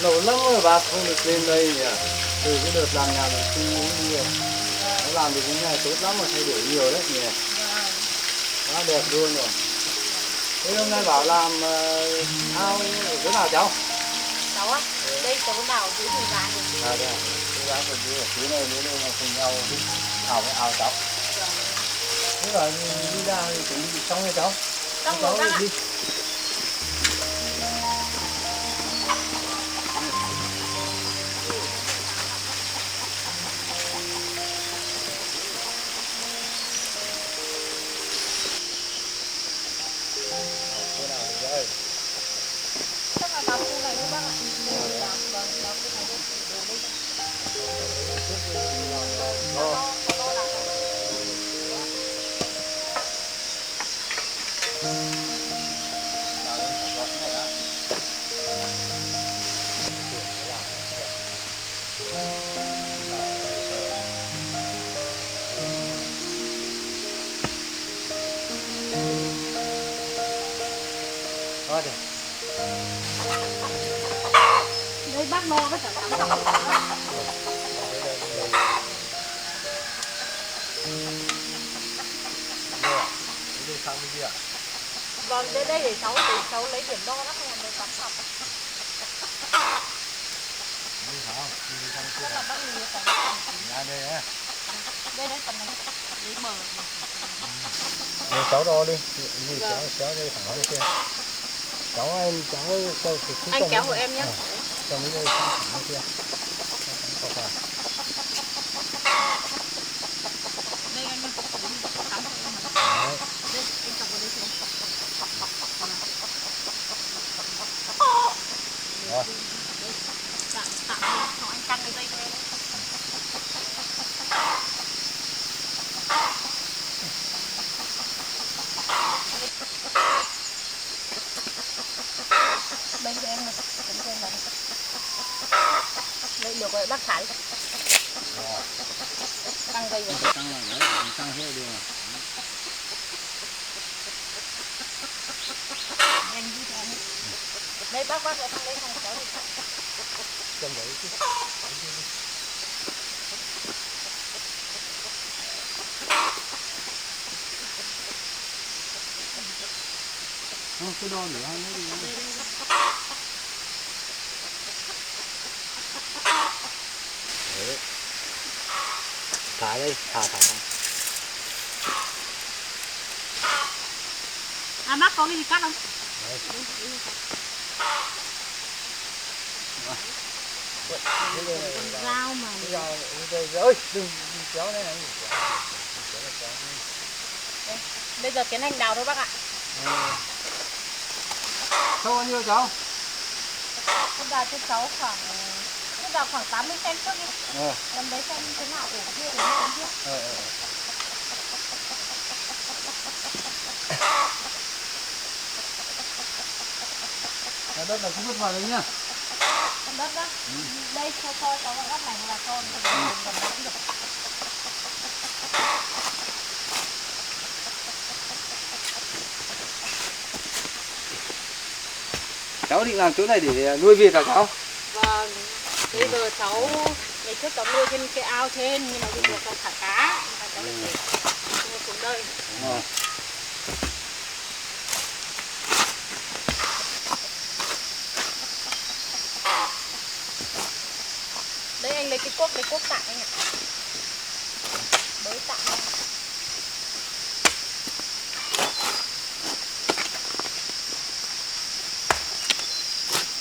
Lâu lắm rồi bác không được lên đây nhỉ. Từ cái đợt làm nhà mình suy nghĩ nhiều. Nó làm được cái này tốt lắm mà thay đổi nhiều đấy nhỉ. Quá đẹp luôn rồi. Thế hôm nay bảo làm ao ở chỗ nào cháu? Cháu á? Đây chỗ nào dưới thùng rác này. À đây à, thùng rác ở dưới ở phía này nữa đây là cùng nhau ao với ao cháu. Thế là đi ra thì chuẩn bị xong rồi cháu. Xong rồi bác ạ. Đi. Chắc là vào khu này thôi bác ạ. Vâng, vào khu này thôi. Đồ đây. Có đo đạc. Thôi đi. Đây bác đo với cả cắm cọc. Đi sang bên kia. Vâng, đến đây để cháu lấy điểm đo đó không để cắm cọc. Đi không? Đi sang kia. Chắc là bác nhìn phải Ra đây á. đây đấy phần này. Lấy bờ. Để cháu đo đi. Đi cháu đây thẳng lên kia. Cháu em cháu Anh kéo của em nhé. Trong cái đây thẳng kia. Đây anh ơi. Cắm vào em này. Đấy. Đây, anh chọc vào đây xem. Rồi. Tạm họ anh căng cái dây cho em. Đây cho em này, cắm cho em vào đây. Đây được rồi, bác thả đi. Rồi. Căng dây rồi. Căng rồi đấy, căng hết đi mà. Anh đi cho anh. Đây bác ở trong đây không cháu thì Trong đấy chứ. Không, cứ đo nữa hay nữa đi. Đấy. Thả đây, thả. à bác có cái gì cắt không? Đấy. Dao mà. Ơi, đừng kéo này này. Đây, bây giờ tiến hành đào thôi bác ạ. Sâu bao nhiêu cháu? Con đào cho cháu khoảng 80 cm trước đi. Lần đấy xem thế nào ổn chưa thì nó chưa. Đất là cũng vứt vào đấy nhá. Con đất đó. Đây cho cháu vào đất này là con gần đó cũng được. Cháu định làm chỗ này để nuôi vịt à cháu? bây giờ cháu ngày trước cháu nuôi trên cái ao trên nhưng mà bây giờ cháu thả cá và cháu lại phải mua xuống đây. Đây anh lấy cái cuốc tặng anh ạ. Mới tặng anh.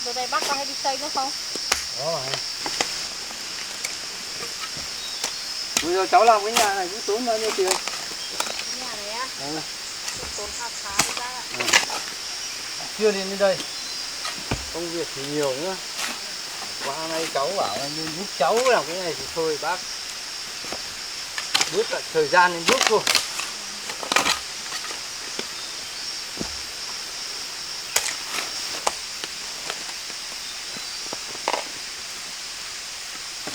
Giờ này bác có hay đi xây nữa không? Có rồi. Bây giờ cháu làm cái nhà này cũng tốn bao nhiêu tiền? Cái nhà này á? Tốn khá ra ạ. Chưa đến đây. Công việc thì nhiều nữa. Qua nay cháu bảo là nên giúp cháu làm cái này thì thôi bác. Bớt lại thời gian nên giúp thôi.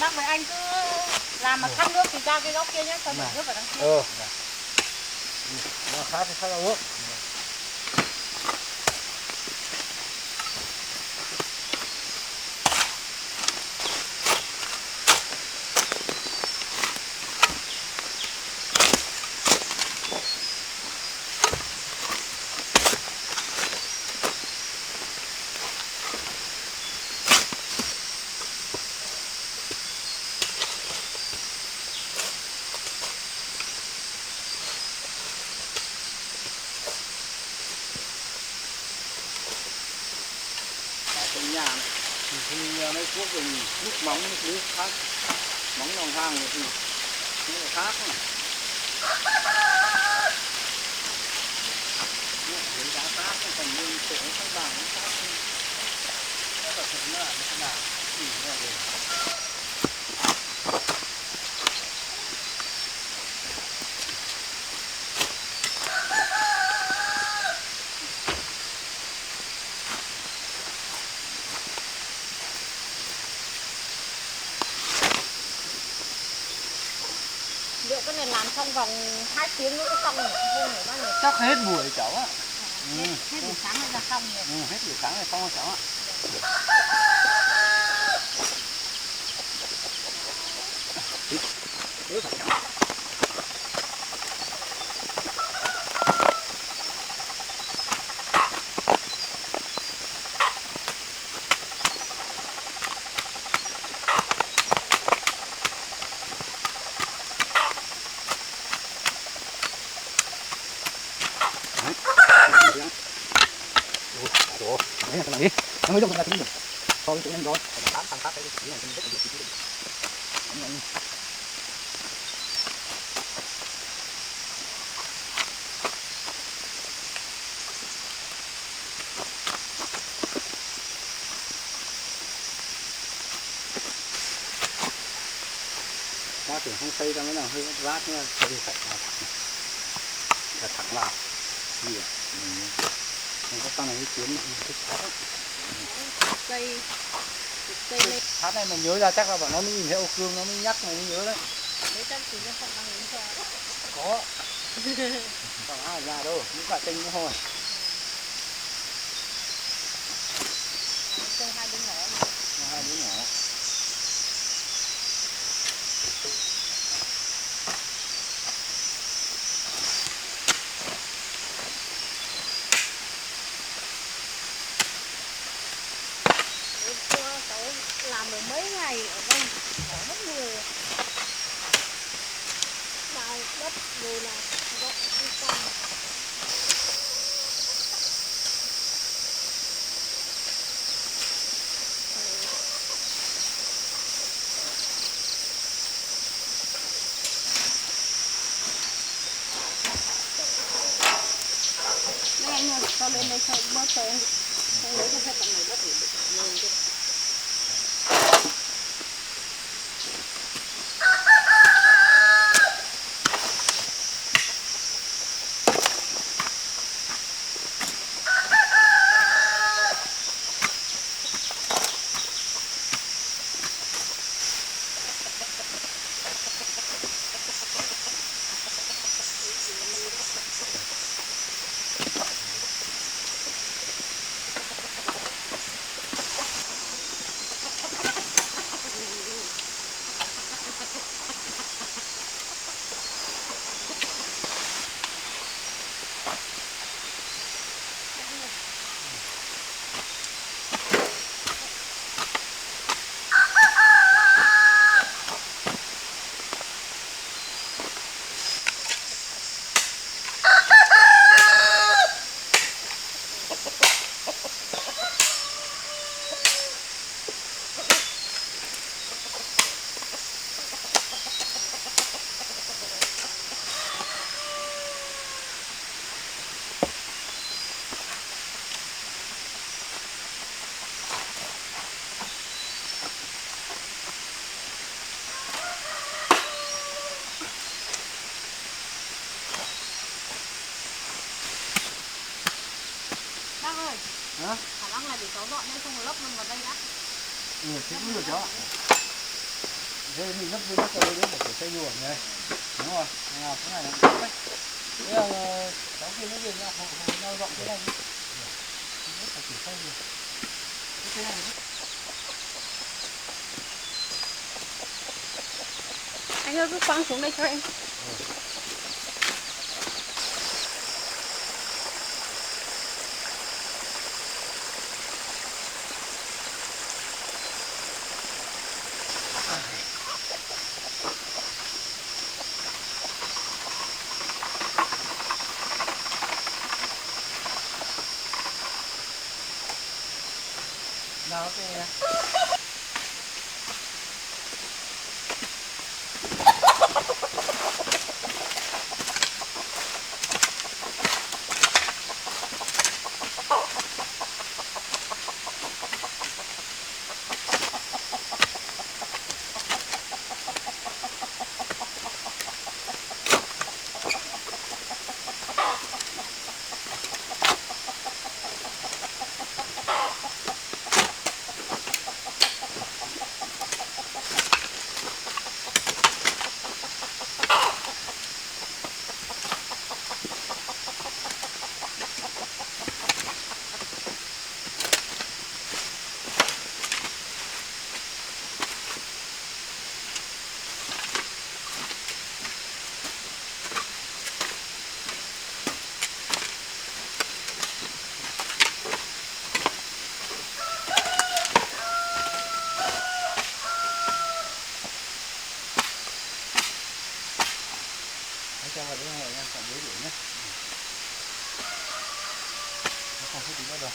Bác với anh cứ làm mà khát nước thì ra cái góc kia nhé, cho nước vào đằng kia. Nó khát thì khát là uống. Trong nhà này thì mấy thuốc rồi nước mắm nước khác mắm lòng hang thì nó là khác này. Cái giá khác còn nguyên chỗ các bảng nó khác hơn. Nó là thật là thế nào thì là được. Liệu cái này làm trong vòng 2 tiếng nữa xong rồi không phải bao nhiêu? Chắc hết buổi cháu ạ. Hết buổi sáng là xong rồi. Hết buổi sáng là xong rồi cháu ạ. Ủa, đấy là cái này đi. Nó mới dùng ra tính được. Thôi cái nhanh rồi. Thằng khác cái này rất là được. Hoa tưởng không xây ra cái nào hơi rát nữa, xây phải thẳng vào. Gì à? Mình có con này kiếm mình thích thắt á. Cây lên. Thắt này mình nhớ ra chắc là bọn nó mới nhìn thấy ô cương nó mới nhắc mình mới nhớ đấy. Đấy chắc chỉ nó không đang đứng cho. Có. Còn ai ra đâu, những quả tinh nữa thôi. Trông hai đứa nhỏ. Hai đứa nhỏ. Cháu làm được mấy ngày ở đây, ở mất người đào đất rồi là gọt đi con. Đây anh ơi, cho lên đây cho bớt cho em lấy cho hết tận này đất để lên cho. không lấp nó vào đây đã. Thế cũng được đó. Thế mình lấp cái đấy để xây luồng này. Đúng rồi. Nào cái này là cũng đấy. Thế là cháu kia nó về nhau nhau rộng cái này. Nó phải chỉ xây được. Cái này Anh ơi cứ quăng xuống đây cho em. nào cái cho vào cái này nha, còn dưới đuổi nhé. Nó không có tí nữa đâu.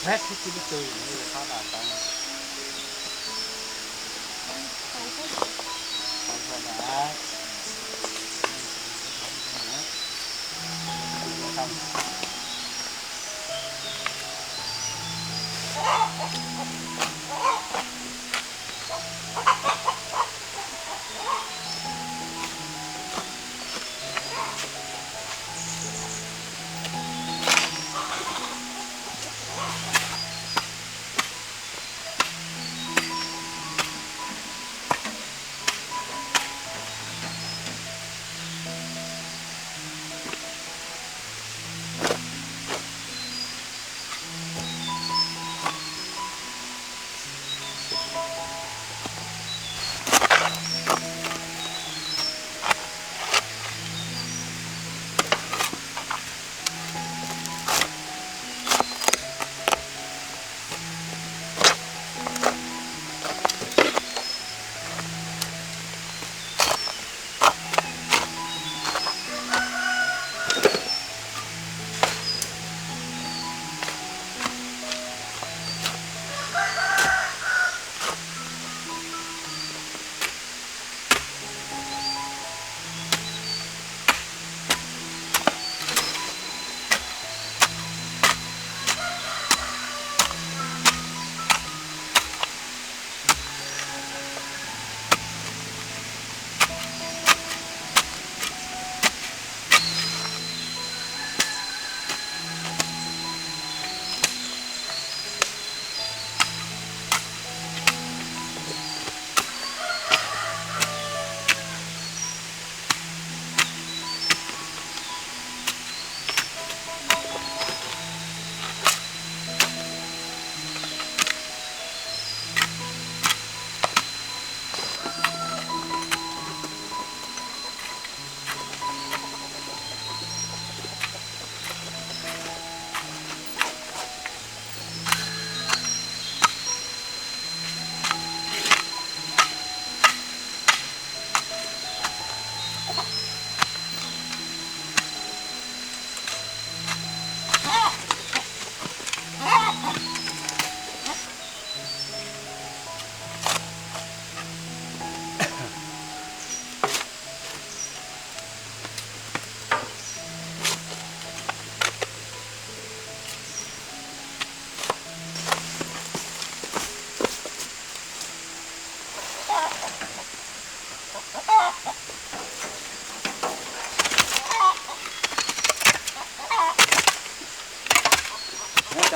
Hết cái chi tiết từ này là sao là tăng không phải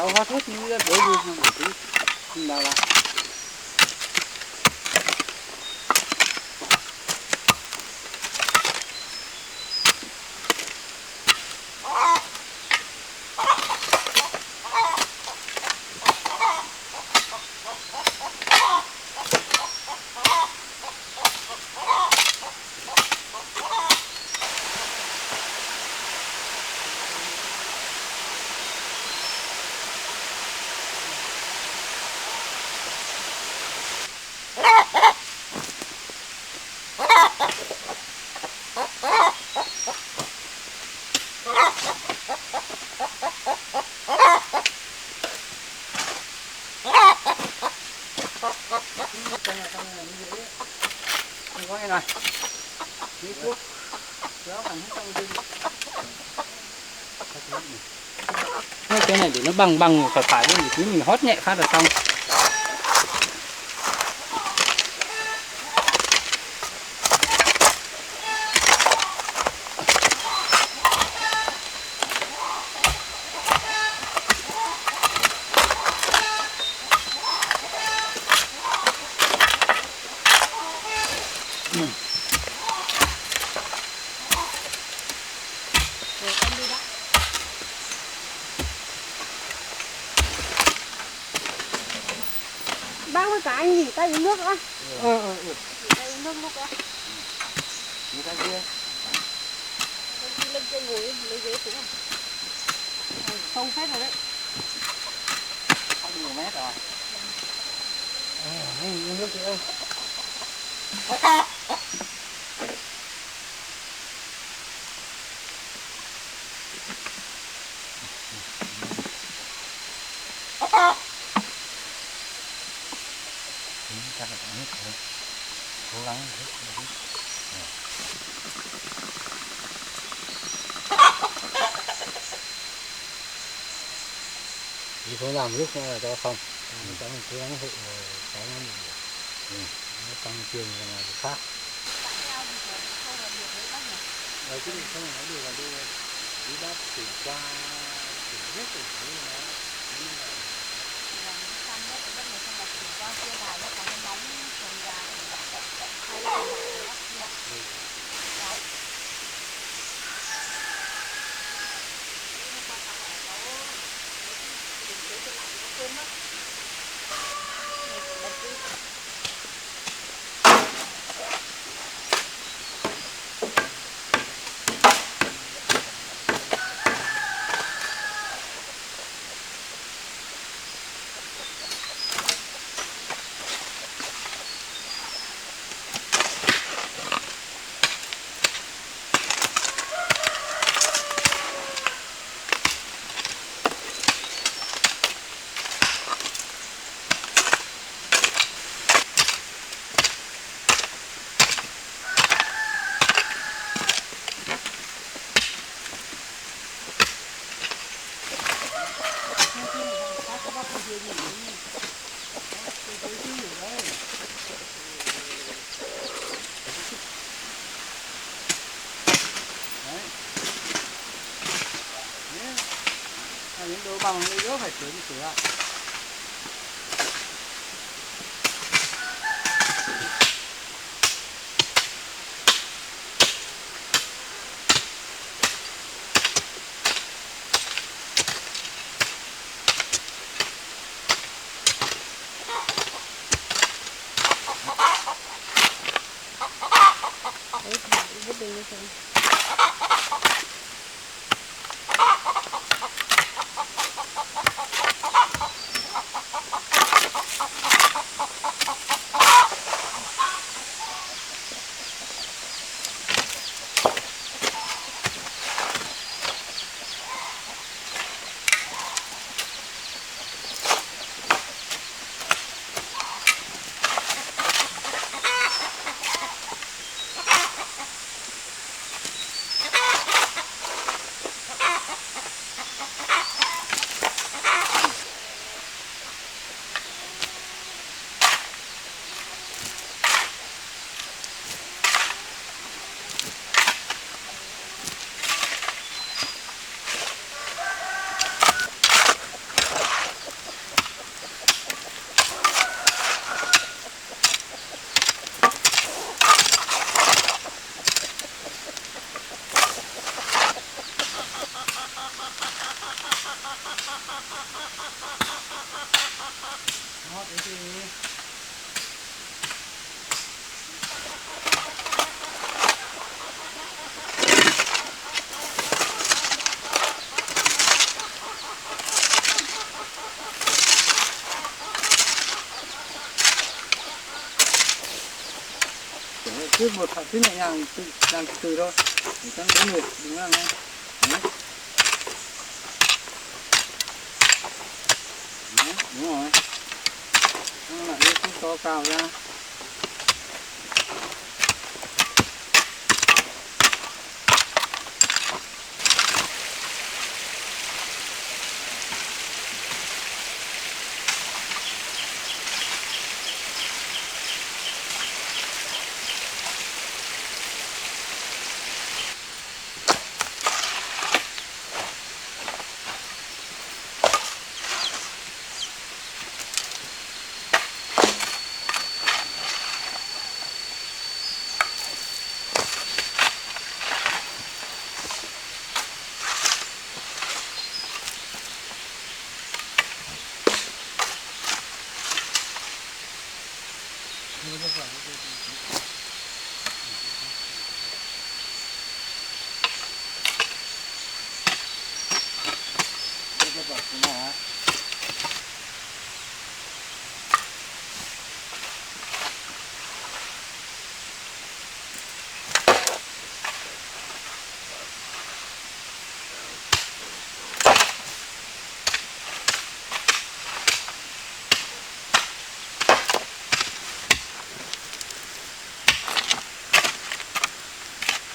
cháu hóa hết như đối với nó một tí không đau đâu. Không có cái này đi thuốc kéo thằng trong cái này để nó bằng bằng phải lên thì mình hót nhẹ phát là xong. Bác ơi, cả anh nghỉ tay uống nước đã. Tay uống nước lúc đã. Người ta kia. Đi lên trên ngồi lấy ghế xuống rồi. Sâu phết rồi đấy. Không nhiều mét rồi. Uống nước chị ơi. Chắc là nước thôi. Cố gắng hết. Thì không làm lúc là cho xong. Cháu mình cố gắng hộ cháu nó mình nó tăng tiền là việc khác. Đấy chứ không phải nói được là đi bác chuyển qua chuyển hết rồi thấy nó như là những đồ bằng lấy đỡ phải sửa lại. cứ một thằng cứ nhẹ nhàng làm từ từ thôi, chẳng có mệt đừng làm ngay. Đấy. Đấy, đúng rồi. Xong lại cứ to cao ra.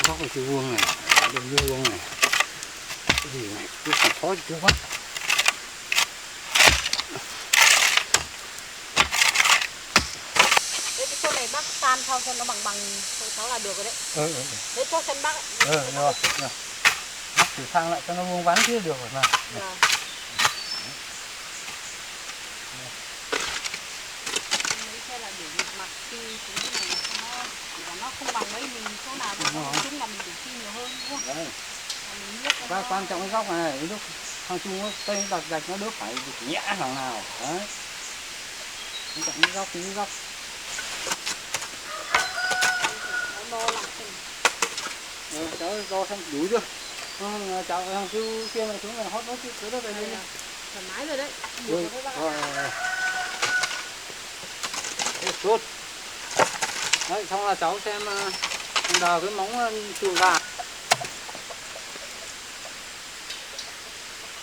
Góc cái chữ vuông này, đường vuông này, cái gì này, cứ phải khó chưa quá. Đấy, cái chỗ này bác san sao cho nó bằng cháu là được rồi đấy. Đấy cho xem bác. Rồi. Bác thử sang lại cho nó vuông vắn kia được rồi mà. Vâng. Thế là để mặt khi cái này nó không bằng mấy mình chỗ nào nó chính là mình để chi nhiều hơn đúng không? Đấy. Và quan trọng cái góc này, lúc thằng Trung cây đặt gạch nó đỡ phải nhẹ thằng nào. Đấy. Quan trọng cái góc thì cái góc. Cháu đo xem đủ chưa? Cháu thằng kia mà chúng là hót nó chứ cái đó về đây. Thoải mái rồi đấy. Tốt. Đấy, xong là cháu xem đào cái móng chuồng gà.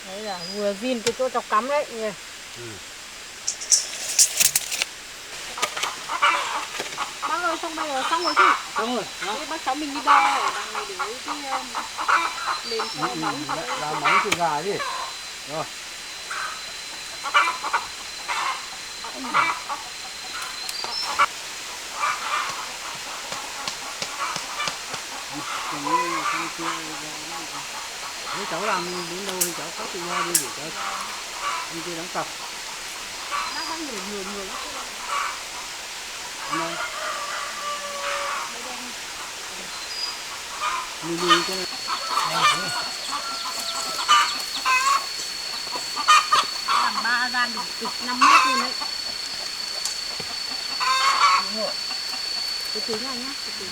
Đấy là vừa zin cái chỗ chọc cắm đấy nhỉ. Bác ơi, xong bây giờ xong rồi chứ? Xong rồi. Thế bác cháu mình đi đo ở đằng này để cái nền cho móng. Làm móng chuồng gà đi. Rồi. Nếu cháu làm đến đâu thì cháu phát tự do đi để cháu anh kia đóng cọc. Bác đang người Đi cái này. làm 3 gian được cực 5 mét luôn đấy. Đúng rồi. Từ từ này nhá, từ từ.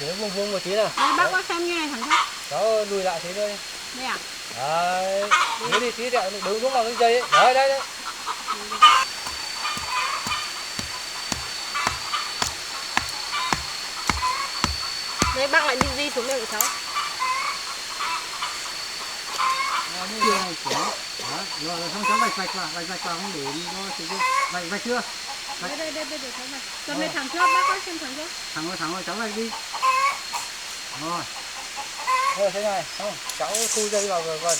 Để vuông một tí nào. Đây bác xem như này thằng khác. Cháu lùi lại thế thôi. Đây à? Đấy. Thế đi tí đẹo đứng đúng vào cái dây ấy. Đấy. Đấy bác lại đi xuống đây của cháu. Rồi xong cháu vạch vào không để nó sử dụng. Vạch chưa? Đây cháu này. Cầm lên thằng trước, bác ơi xem thằng trước. Thằng ơi cháu vạch đi. Rồi thế này, không, cháu thu dây vào rồi vần.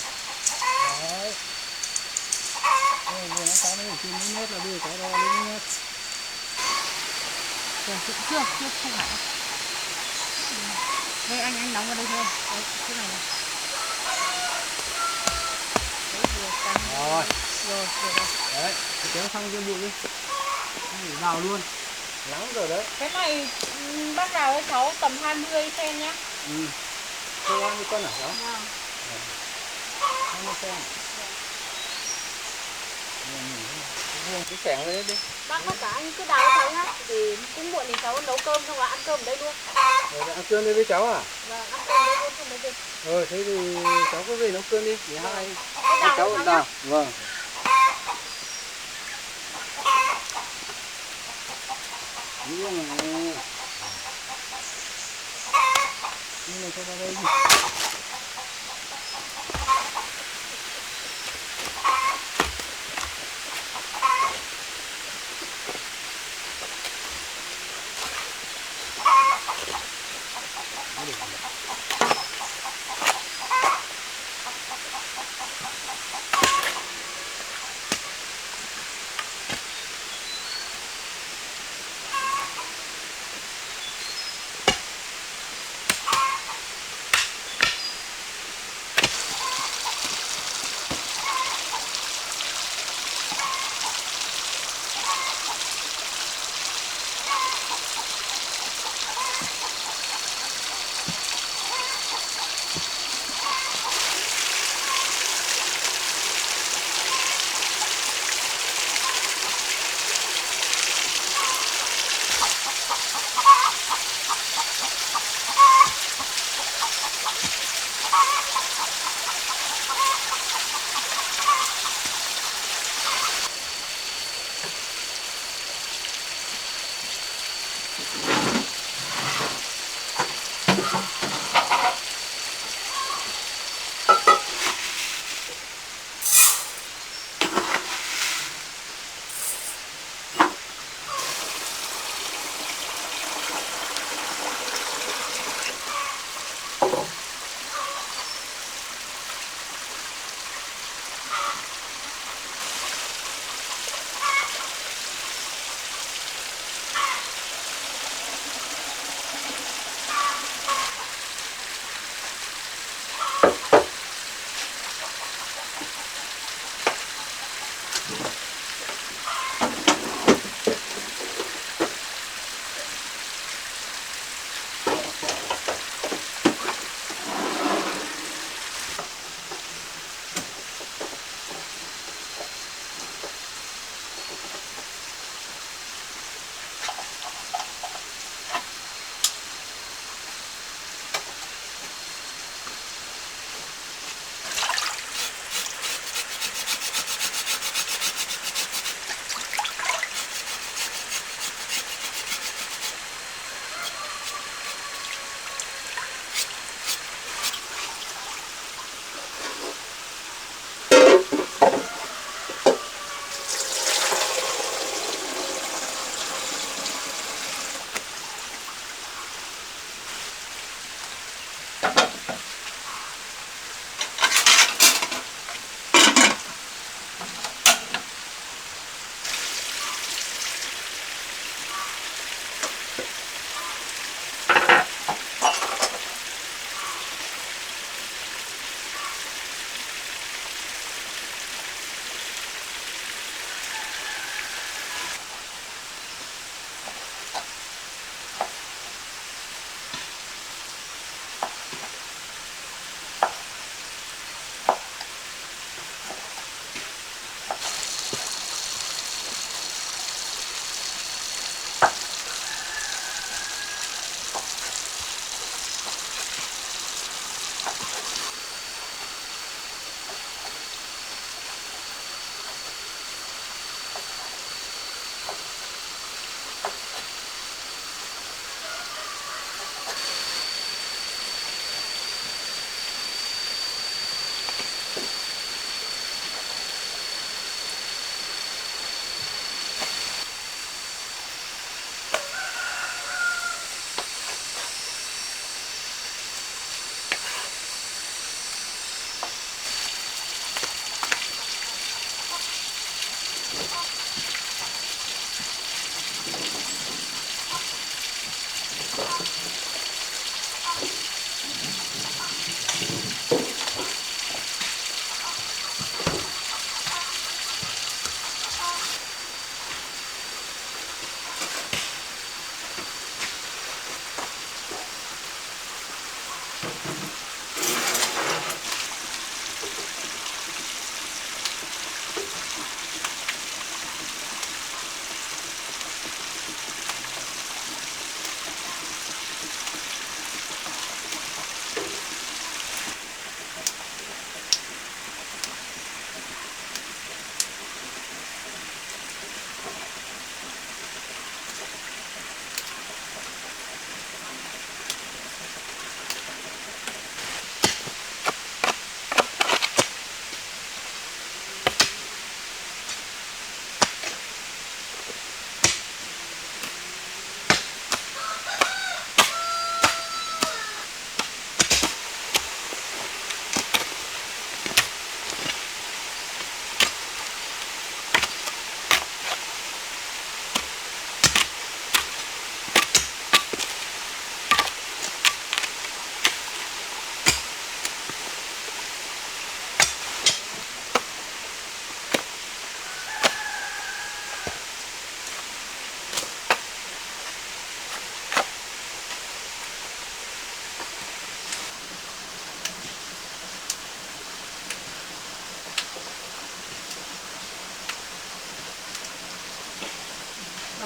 Đấy. Đây nó cháu nó trên mấy mét là bây giờ cháu đo lên mét. Rồi, chưa không phải. Đây anh đóng vào đây thôi. Đấy, cái này này. Rồi. Rồi. Đấy, kéo xong cái bụi đi. Đào luôn. Nắng rồi đấy. Cái này bác đào với cháu tầm 20 cm nhá. Thôi 20 cân hả cháu? Vâng. 20 cân. Cái sẻng lên đi. Bác có cả anh cứ đào với cháu nhá. Thì cũng muộn thì cháu nấu cơm xong là ăn cơm ở đây luôn. Rồi ăn cơm đi với cháu à? Vâng, ăn cơm đây luôn không lấy gì. Thế thì cháu cứ về nấu cơm đi. Để hai Đào cháu đào. Vâng. nhưng mà cho vào đây.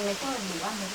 Thằng này cho đủ ăn rồi.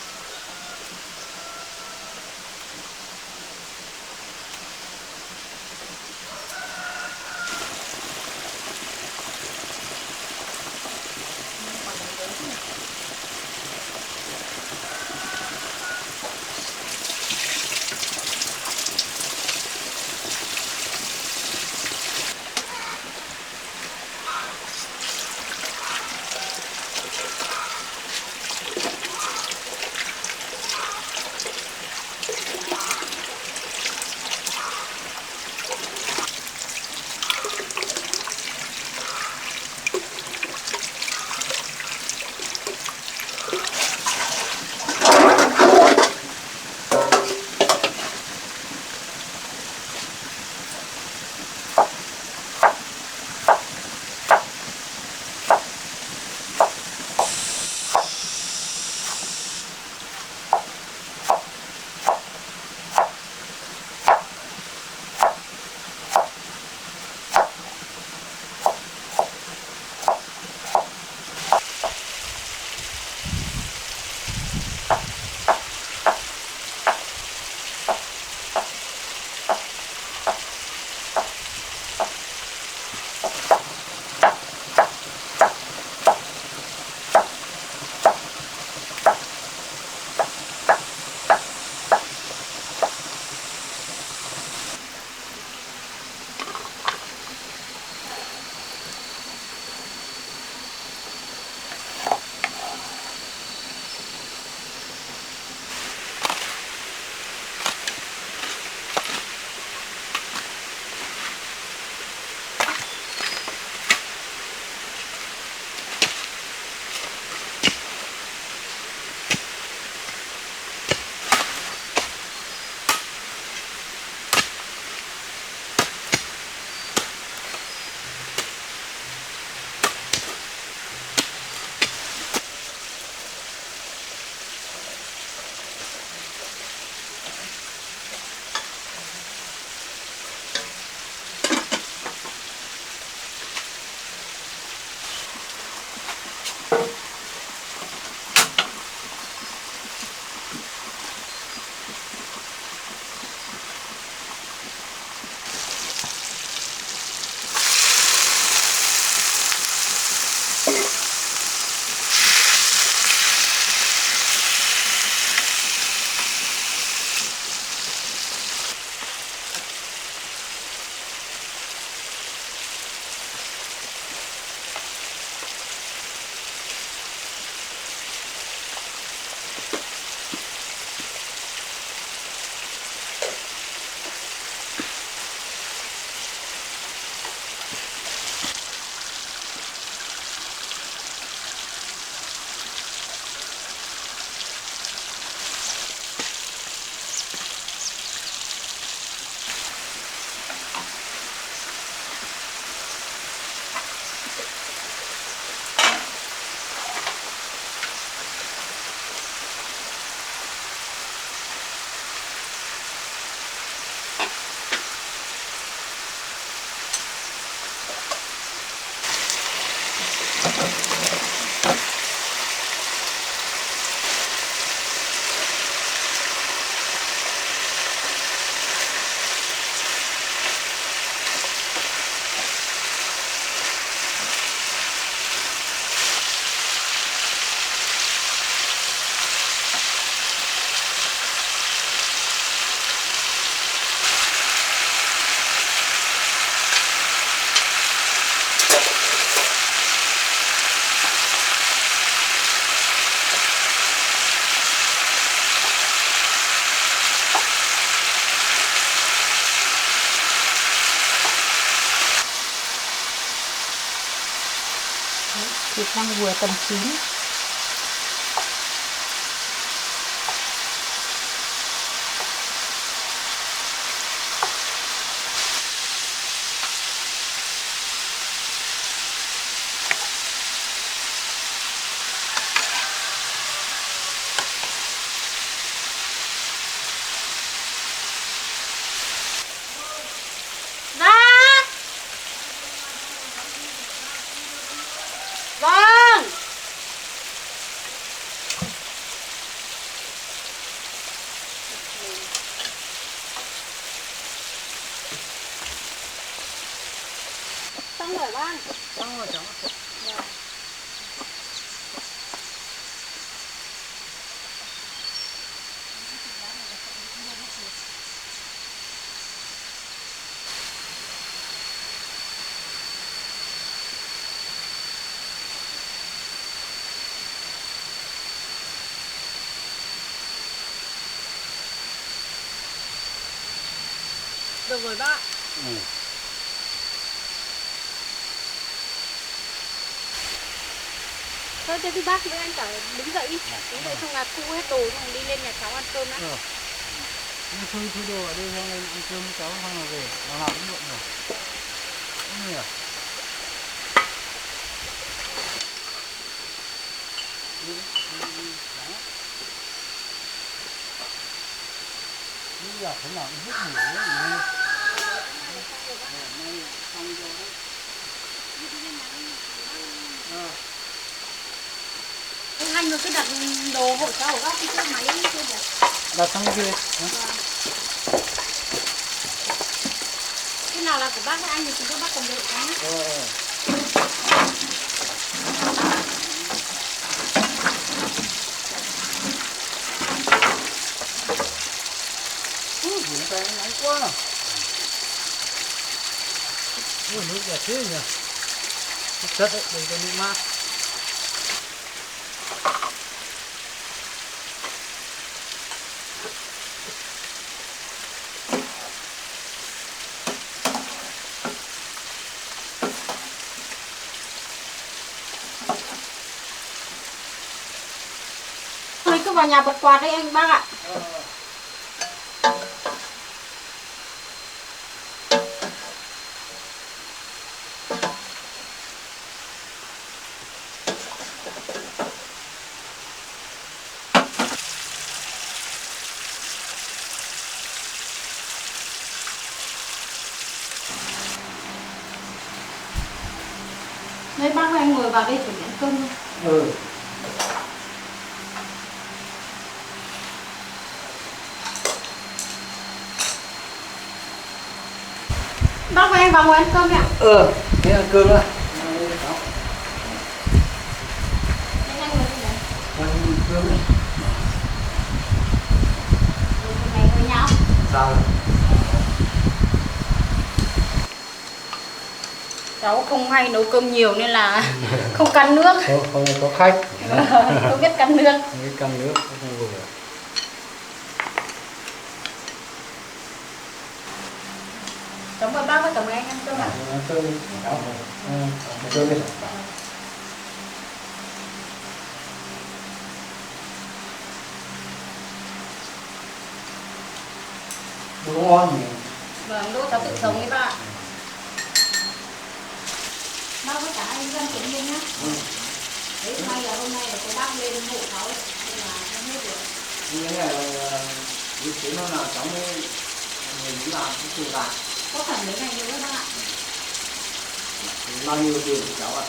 Thịt đang vừa tầm chín. Vâng. xong rồi bác. Xong rồi cháu. Được rồi bác. Ừ. Thôi thế thì bác với anh cả đứng dậy đi. Đứng dậy xong là thu hết đồ xong đi lên nhà cháu ăn cơm đã. Thôi đồ ở đây xong ăn cơm với cháu xong là về. Nó làm cũng muộn rồi. Không nhỉ? Bây giờ thế nào cũng hết ngủ rồi. Anh rồi cứ đặt đồ hộ cháu ở góc cái chiếc máy kia kìa. Đặt sang kia. Cái nào là của bác với anh thì chúng tôi bác cầm được nhé. Biển tay nóng quá. Nước đẹp thế nhỉ? Nước chất đấy, đừng cho nước mát. Thôi cứ vào nhà bật quạt đấy anh bác ạ. Đấy bác ơi, anh ngồi vào đây chuẩn bị ăn cơm thôi. Ừ. Bác ơi, anh vào ngồi ăn cơm ạ. Thế ăn cơm đó. Anh ngồi đây đấy. Ăn cơm đi. Mày hơi nhão. Sao rồi? Cháu không hay nấu cơm nhiều nên là không căn nước. Không có khách. Không biết căn nước. Không biết căn nước, không vừa. Cháu mời bác với cả mời anh ăn cơm ạ. Ăn cơm đi. Ăn cơm đi. Đồ ngon nhỉ? Vâng, đỗ cháu tự sống đấy bác ạ. Bác với cả anh dân tự nhiên nhá. Đấy, may là hôm nay là có bác lên hộ cháu đấy. Nên là không hết được. Như thế này là như thế nó là cháu mới mình làm cái trường lạc. Có phần mấy ngày nữa đấy bác ạ. Bao nhiêu tiền của cháu ạ?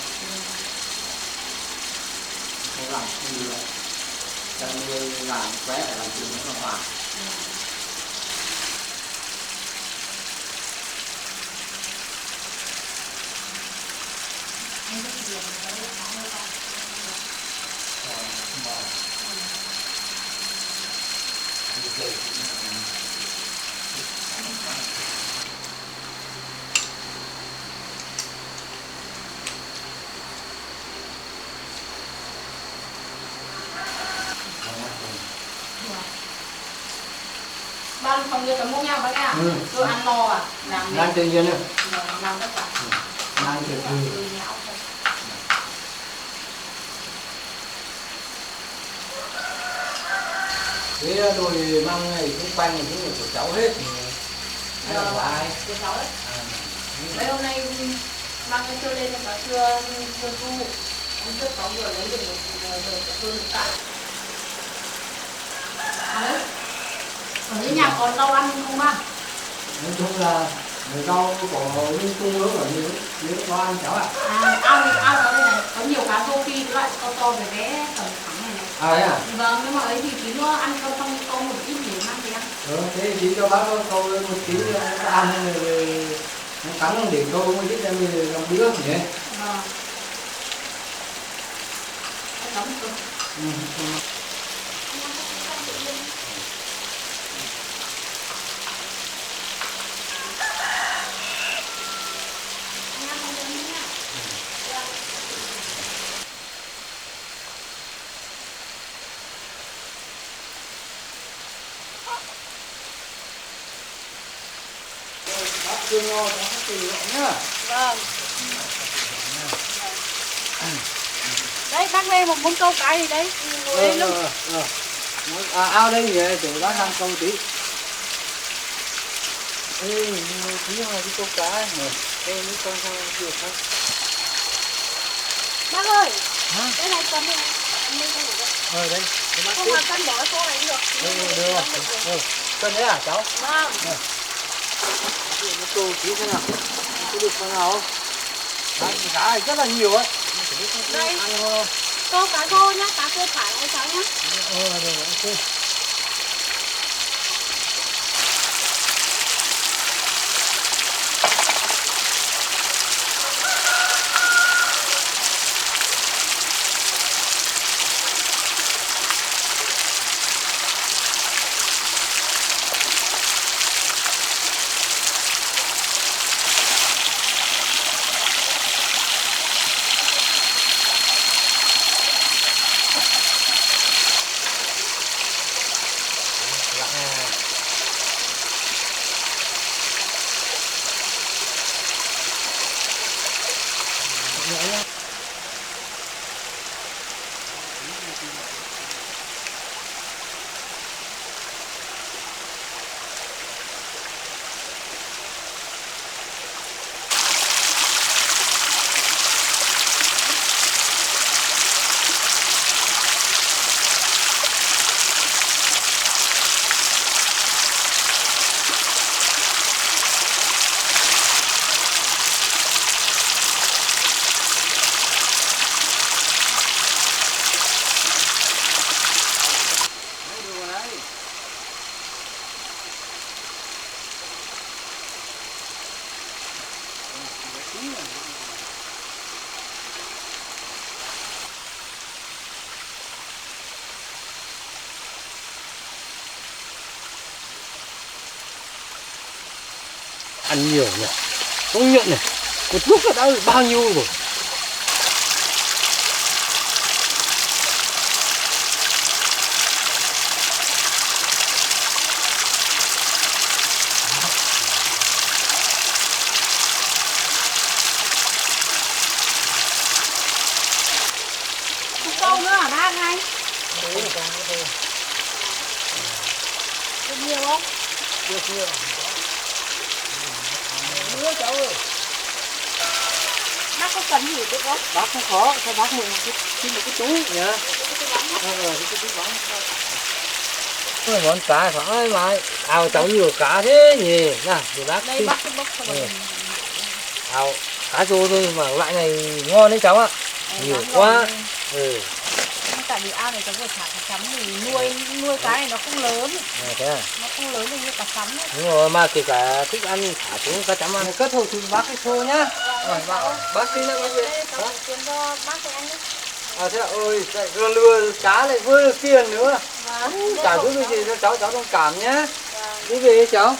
Không làm gì rồi. Chăn nuôi làm quét phải làm chuyện nó không hoàn. Anh rất là nhiều cái đấy cháu hơi bác. Ba phòng đưa cháu mua nhau bác ạ. Tôi ăn no à? Đang tự nhiên nữa. Làm tất cả. Đang tự nhiên. Thế đồi măng này cũng quanh này cũng là của cháu hết. Hay là của ai? Của cháu đấy. Mấy hôm nay mang cái chưa lên mà chưa thu. Hôm trước cháu vừa lấy được tôi được cả. Đấy. Ở dưới nhà còn rau ăn không bác? Nói chung là rau có lung tung nữa ở dưới nó ăn cháu ạ. Ao ở đây này có nhiều cá rô phi loại to về bé tầm thẳng này này. Đấy à? Vâng, nhưng mà ấy thì tí nữa ăn cơm xong câu một ít để mang về ăn. Thế thì cho bác câu một tí ăn rồi Nó cắn nó để câu mới biết em mình làm bữa nhỉ. Vâng. Nó nóng cực. Bác chưa ngon, bác kỳ nhá. Vâng. Đấy bác lên một món câu cái gì đấy ngồi đây luôn. Ao đây nhỉ, để bác ăn câu tí. Ê, nhiều tí mà cái câu cá này. Đây mấy con sao được không? Bác ơi. Hả? Cái này cân đi. Anh lên con ngủ đây. Đây, cái bác Không mà cân bỏ cái cô này cũng được. được. Cân đấy à cháu? Vâng. Nó câu tí thế nào? Có được con nào không? Đấy, cá này rất là nhiều ấy. Đây. Ăn không? Câu cá khô nhá, cá khô phải anh cháu nhá. Rồi, ok. Ăn nhiều nhỉ, công nhận này, một lúc đã được bao nhiêu rồi. Câu nữa hả bác anh? Được nhiều không? Chưa. Mưa cháu ơi. Bác có cần gì được không? Bác không khó, cho bác một cái túi nhỉ. Cái túi bóng. Ôi, món cá phải mà ao cháu nhiều cá thế nhỉ. Nào, để bác Đây xin. bác bốc cho mình. Ao cá rô thôi mà loại này ngon đấy cháu ạ. Nhiều quá. Tại vì ao này cháu vừa thả cá chấm thì nuôi cá này nó không lớn. Thế à? Nó không lớn như cá chấm ấy. Đúng rồi, mà kể cả thích ăn thả xuống cá chấm ăn. Cất hồi thì bác cái xô nhá. Rồi, bác xin đấy bác Đây, cháu gửi tiền cho bác cho anh ấy. thế ơi, lại lừa cá lại vừa được tiền nữa. Vâng. Chả giúp cái gì cho cháu thông cảm nhé. Đi về cháu.